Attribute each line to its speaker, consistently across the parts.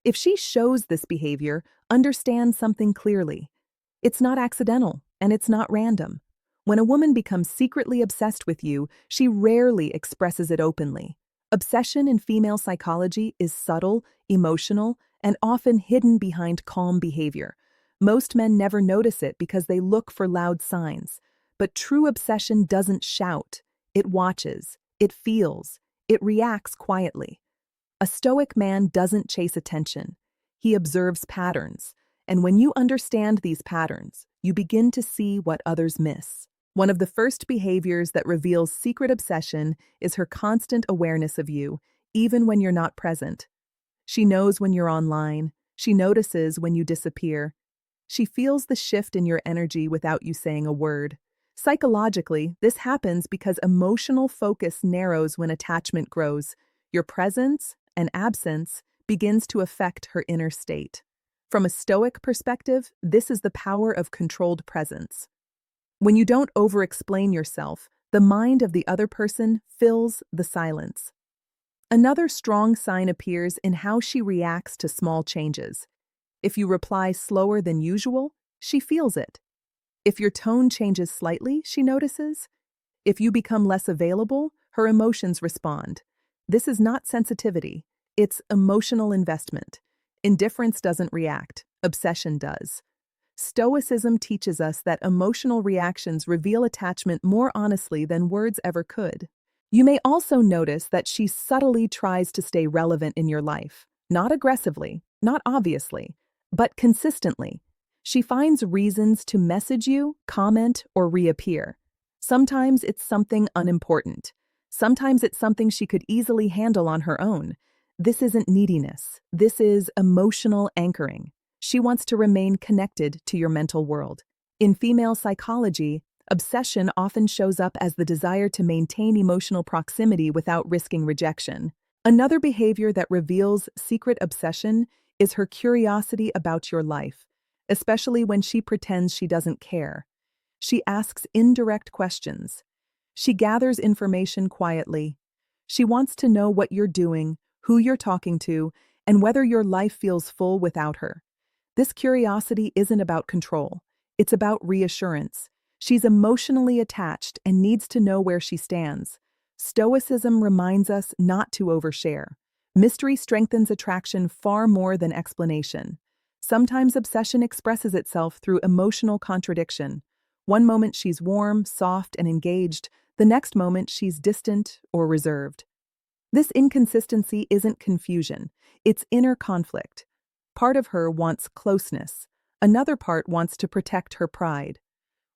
Speaker 1: If she shows this behavior, understand something clearly. It's not accidental, and it's not random. When a woman becomes secretly obsessed with you, she rarely expresses it openly. Obsession in female psychology is subtle, emotional, and often hidden behind calm behavior. Most men never notice it because they look for loud signs. But true obsession doesn't shout. It watches, it feels, it reacts quietly. A stoic man doesn't chase attention. He observes patterns. And when you understand these patterns, you begin to see what others miss. One of the first behaviors that reveals secret obsession is her constant awareness of you, even when you're not present. She knows when you're online. She notices when you disappear. She feels the shift in your energy without you saying a word. Psychologically, this happens because emotional focus narrows when attachment grows. Your presence and absence begins to affect her inner state. From a stoic perspective, this is the power of controlled presence. When you don't over-explain yourself, the mind of the other person fills the silence. Another strong sign appears in how she reacts to small changes. If you reply slower than usual, she feels it. If your tone changes slightly, she notices. If you become less available, her emotions respond. This is not sensitivity, it's emotional investment. Indifference doesn't react, obsession does. Stoicism teaches us that emotional reactions reveal attachment more honestly than words ever could. You may also notice that she subtly tries to stay relevant in your life, not aggressively, not obviously, but consistently. She finds reasons to message you, comment, or reappear. Sometimes it's something unimportant. Sometimes it's something she could easily handle on her own. This isn't neediness. This is emotional anchoring. She wants to remain connected to your mental world. In female psychology, obsession often shows up as the desire to maintain emotional proximity without risking rejection. Another behavior that reveals secret obsession is her curiosity about your life, especially when she pretends she doesn't care. She asks indirect questions. She gathers information quietly. She wants to know what you're doing, who you're talking to, and whether your life feels full without her. This curiosity isn't about control. It's about reassurance. She's emotionally attached and needs to know where she stands. Stoicism reminds us not to overshare. Mystery strengthens attraction far more than explanation. Sometimes obsession expresses itself through emotional contradiction. One moment she's warm, soft, and engaged. The next moment she's distant or reserved. This inconsistency isn't confusion. It's inner conflict. Part of her wants closeness. Another part wants to protect her pride.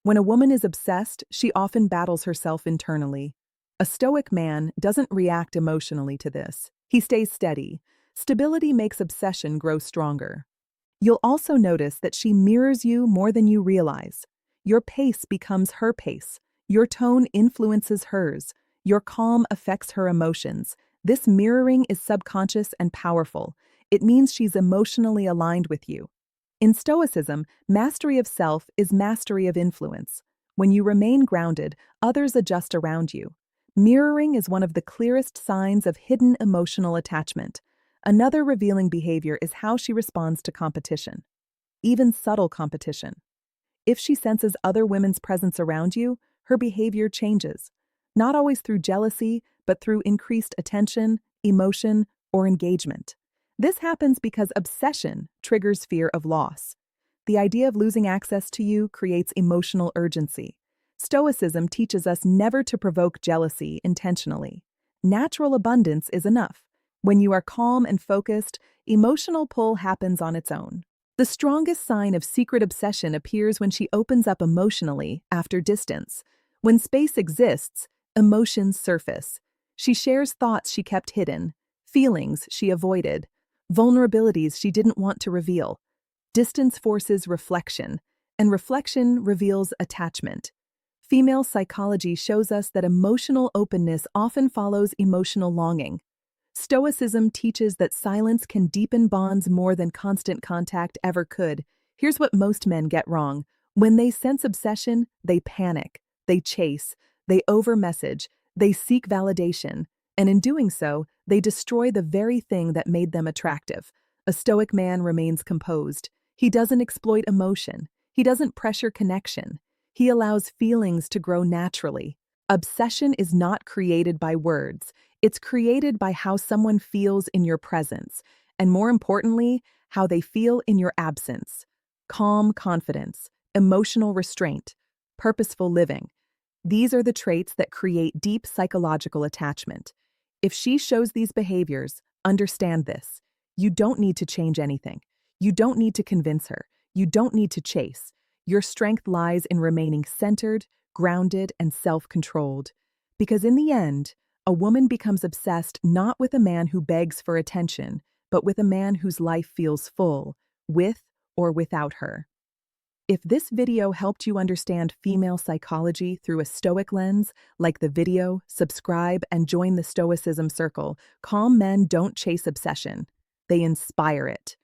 Speaker 1: When a woman is obsessed, she often battles herself internally. A stoic man doesn't react emotionally to this. He stays steady. Stability makes obsession grow stronger. You'll also notice that she mirrors you more than you realize. Your pace becomes her pace. Your tone influences hers. Your calm affects her emotions. This mirroring is subconscious and powerful. It means she's emotionally aligned with you. In Stoicism, mastery of self is mastery of influence. When you remain grounded, others adjust around you. Mirroring is one of the clearest signs of hidden emotional attachment. Another revealing behavior is how she responds to competition, even subtle competition. If she senses other women's presence around you, her behavior changes, not always through jealousy, but through increased attention, emotion, or engagement. This happens because obsession triggers fear of loss. The idea of losing access to you creates emotional urgency. Stoicism teaches us never to provoke jealousy intentionally. Natural abundance is enough. When you are calm and focused, emotional pull happens on its own. The strongest sign of secret obsession appears when she opens up emotionally after distance. When space exists, emotions surface. She shares thoughts she kept hidden, feelings she avoided, vulnerabilities she didn't want to reveal. Distance forces reflection, and reflection reveals attachment. Female psychology shows us that emotional openness often follows emotional longing. Stoicism teaches that silence can deepen bonds more than constant contact ever could. Here's what most men get wrong. When they sense obsession, they panic, they chase, they over-message, they seek validation, and in doing so, they destroy the very thing that made them attractive. A stoic man remains composed. He doesn't exploit emotion. He doesn't pressure connection. He allows feelings to grow naturally. Obsession is not created by words. It's created by how someone feels in your presence, and more importantly, how they feel in your absence. Calm confidence, emotional restraint, purposeful living. These are the traits that create deep psychological attachment. If she shows these behaviors, understand this. You don't need to change anything. You don't need to convince her. You don't need to chase. Your strength lies in remaining centered, grounded, and self-controlled. Because in the end, a woman becomes obsessed not with a man who begs for attention, but with a man whose life feels full, with or without her. If this video helped you understand female psychology through a stoic lens, like the video, subscribe, and join the Stoicism Circle. Calm men don't chase obsession. They inspire it.